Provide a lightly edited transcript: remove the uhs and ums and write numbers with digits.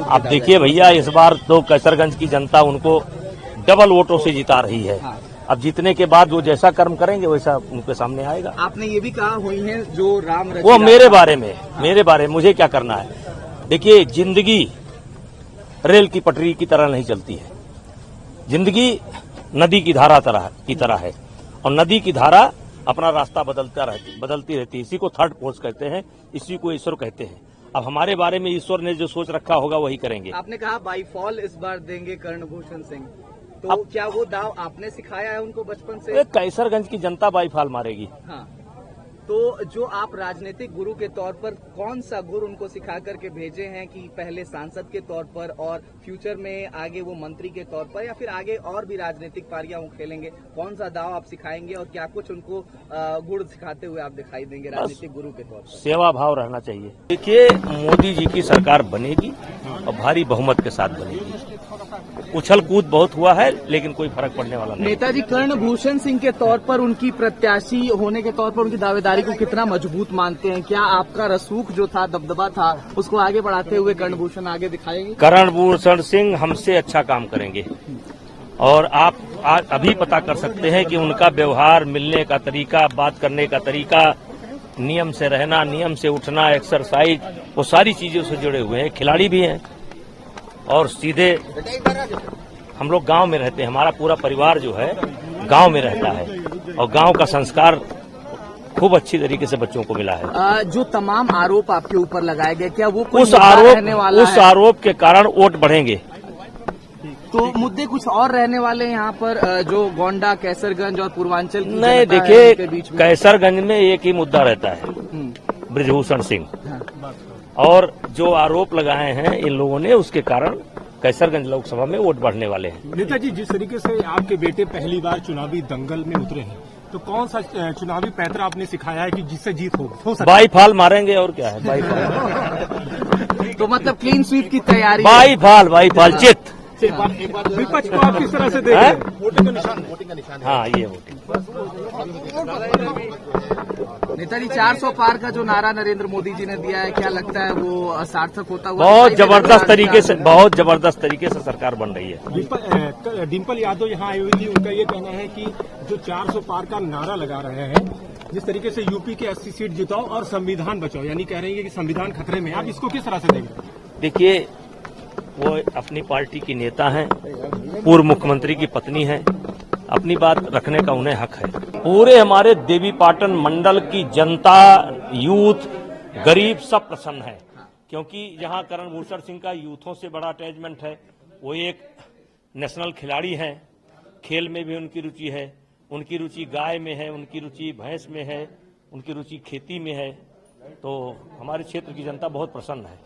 आप देखिए भैया, इस बार तो कैसरगंज की जनता उनको डबल वोटों से जिता रही है। अब जीतने के बाद वो जैसा कर्म करेंगे वैसा उनके सामने आएगा। आपने ये भी कहा हुई है जो राम वो मेरे बारे में मुझे क्या करना है। देखिए, जिंदगी रेल की पटरी की तरह नहीं चलती है। जिंदगी नदी की धारा की तरह है और नदी की धारा अपना रास्ता बदलती रहती है। इसी को थर्ड फोर्स कहते हैं, इसी को ईश्वर कहते हैं। अब हमारे बारे में ईश्वर ने जो सोच रखा होगा वही करेंगे। आपने कहा बाई फॉल इस बार देंगे कर्णभूषण सिंह, तो क्या वो दाव आपने सिखाया है उनको बचपन से? कैसरगंज की जनता बाई फॉल मारेगी। हाँ, तो जो आप राजनीतिक गुरु के तौर पर कौन सा गुरु उनको सिखा करके भेजे हैं कि पहले सांसद के तौर पर और फ्यूचर में आगे वो मंत्री के तौर पर या फिर आगे और भी राजनीतिक पारियां वो खेलेंगे, कौन सा दाव आप सिखाएंगे और क्या कुछ उनको गुण सिखाते हुए आप दिखाई देंगे राजनीतिक गुरु के तौर पर? सेवा भाव रहना चाहिए। देखिए, मोदी जी की सरकार बनेगी और भारी बहुमत के साथ बनेगी। उछल कूद बहुत हुआ है लेकिन कोई फर्क पड़ने वाला नहीं। नेताजी कर्णभूषण सिंह के तौर पर उनकी प्रत्याशी होने के तौर पर उनकी दावेदारी को कितना मजबूत मानते हैं? क्या आपका रसूख जो था, दबदबा था, उसको आगे बढ़ाते हुए कर्णभूषण आगे दिखाएंगे? कर्णभूषण सिंह हमसे अच्छा काम करेंगे और आप अभी पता कर सकते हैं कि उनका व्यवहार, मिलने का तरीका, बात करने का तरीका, नियम से रहना, नियम से उठना, एक्सरसाइज, वो सारी चीजों से जुड़े हुए हैं। खिलाड़ी भी हैं और सीधे हम लोग गांव में रहते हैं। हमारा पूरा परिवार जो है गांव में रहता है और गांव का संस्कार खूब अच्छी तरीके से बच्चों को मिला है। जो तमाम आरोप आपके ऊपर लगाए गए, क्या वो उस आरोप के कारण वोट बढ़ेंगे? तो मुद्दे कुछ और रहने वाले हैं यहाँ पर, जो गोंडा, कैसरगंज और पूर्वांचल की नहीं, देखिए, कैसरगंज में एक ही मुद्दा रहता है, बृजभूषण सिंह। और जो आरोप लगाए हैं इन लोगों ने, उसके कारण कैसरगंज लोकसभा में वोट बढ़ने वाले हैं। नेताजी, जिस तरीके से आपके बेटे पहली बार चुनावी दंगल में उतरे हैं, तो कौन सा चुनावी पैतरा आपने सिखाया है कि जिससे जीत हो सकती है? बाई फॉल मारेंगे और क्या है, बाई फॉल। तो मतलब क्लीन स्वीप की तैयारी? बाई फॉल चित। विपक्ष को आप किस तरह से देख रहे हैं? वोटिंग का निशान। हाँ, ये वोटिंग। नेताजी, 400 पार का जो नारा नरेंद्र मोदी जी ने दिया है, क्या लगता है वो सार्थक होता हुआ? बहुत जबरदस्त तरीके से सरकार बन रही है। डिम्पल यादव यहाँ आई हुई थी, उनका ये कहना है कि जो 400 पार का नारा लगा रहे हैं, जिस तरीके से यूपी के 80 सीट जिताओ और संविधान बचाओ, यानी कह रहे हैं कि संविधान खतरे में, आप इसको किस तरह से देखें? देखिए, वो अपनी पार्टी की नेता हैं, पूर्व मुख्यमंत्री की पत्नी हैं, अपनी बात रखने का उन्हें हक है। पूरे हमारे देवीपाटन मंडल की जनता, यूथ, गरीब सब प्रसन्न है, क्योंकि यहाँ कर्णभूषण सिंह का यूथों से बड़ा अटैचमेंट है। वो एक नेशनल खिलाड़ी हैं, खेल में भी उनकी रुचि है, उनकी रुचि गाय में है, उनकी रुचि भैंस में है, उनकी रुचि खेती में है। तो हमारे क्षेत्र की जनता बहुत प्रसन्न है।